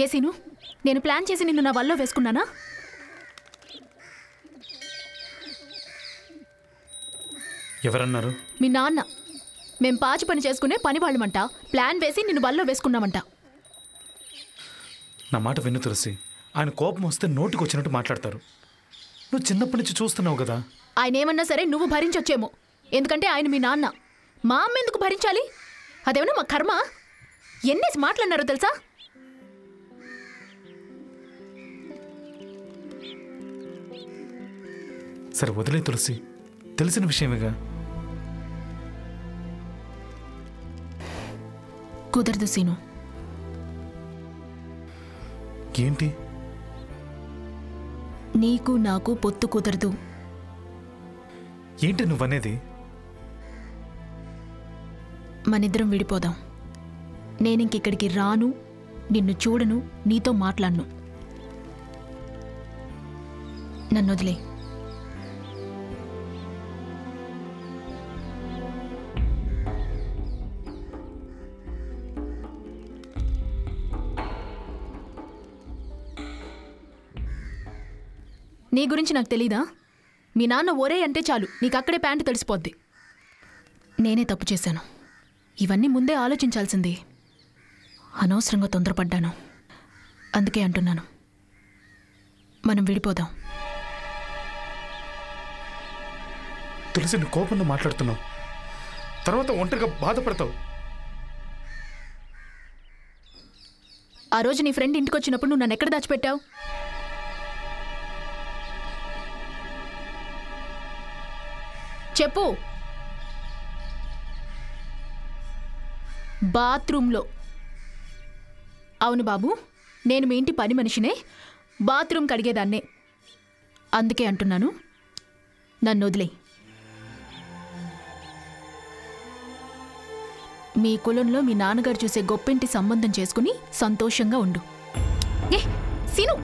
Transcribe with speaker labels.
Speaker 1: ఏ scene, నేను plan చేసి నిన్ను నా వల్లో వేసుకున్నానా?
Speaker 2: ఎవరన్నారు?
Speaker 1: మీ నాన్న. మేం పాచి పని చేసుకునే పని వాళ్ళమంట. ప్లాన్ వేసి నిన్ను వల్లో వేసుకున్నామంట.
Speaker 2: నా మాట విను తులసి. ఆయన కోపం వస్తే నోటికి వచ్చినట్టు మాట్లాడతారు. నువ్వు చిన్నప్పటి నుంచి చూస్తున్నావు కదా.
Speaker 1: ఆయన ఏమన్నా సరే నువ్వు భరించొచ్చేమో, ఎందుకంటే ఆయన మీ నాన్న. మా అమ్మ ఎందుకు భరించాలి? అదేమన్నా మా కర్మ? ఎన్నేసి మాట్లాడినారో తెలుసా?
Speaker 2: సరే వదిలే తులసి, తెలిసిన విషయమేగా.
Speaker 1: కుదరదు సీను.
Speaker 2: ఏంటి?
Speaker 1: నీకు నాకు పొత్తు కుదరదు.
Speaker 2: ఏంటి నువ్వనేది?
Speaker 1: మనిద్దరం విడిపోదాం. నేనింకిక్కడికి రాను, నిన్ను చూడను, నీతో మాట్లాడను. నన్ను వదిలే. నీ గురించి నాకు తెలీదా? మీ నాన్న ఒరే అంటే చాలు నీకు అక్కడే ప్యాంటు తడిసిపోద్ది. నేనే తప్పు చేశాను. ఇవన్నీ ముందే ఆలోచించాల్సింది. అనవసరంగా తొందరపడ్డాను. అందుకే అంటున్నాను, మనం విడిపోదాం.
Speaker 2: తులసి, నువ్వు కోపంలో మాట్లాడుతున్నావు, తర్వాత ఒంటరిగా బాధపడతావు.
Speaker 1: ఆ రోజు నీ ఫ్రెండ్ ఇంటికి వచ్చినప్పుడు నువ్వు నన్ను ఎక్కడ దాచిపెట్టావు? చెప్పు. బాత్రూంలో. అవును బాబు, నేను మీ ఇంటి పని మనిషినే, బాత్రూమ్ కడిగేదాన్నే. అందుకే అంటున్నాను, నన్ను వదిలే. మీ కులంలో మీ నాన్నగారు చూసే గొప్పింటి సంబంధం చేసుకుని సంతోషంగా ఉండు. ఏ సీను!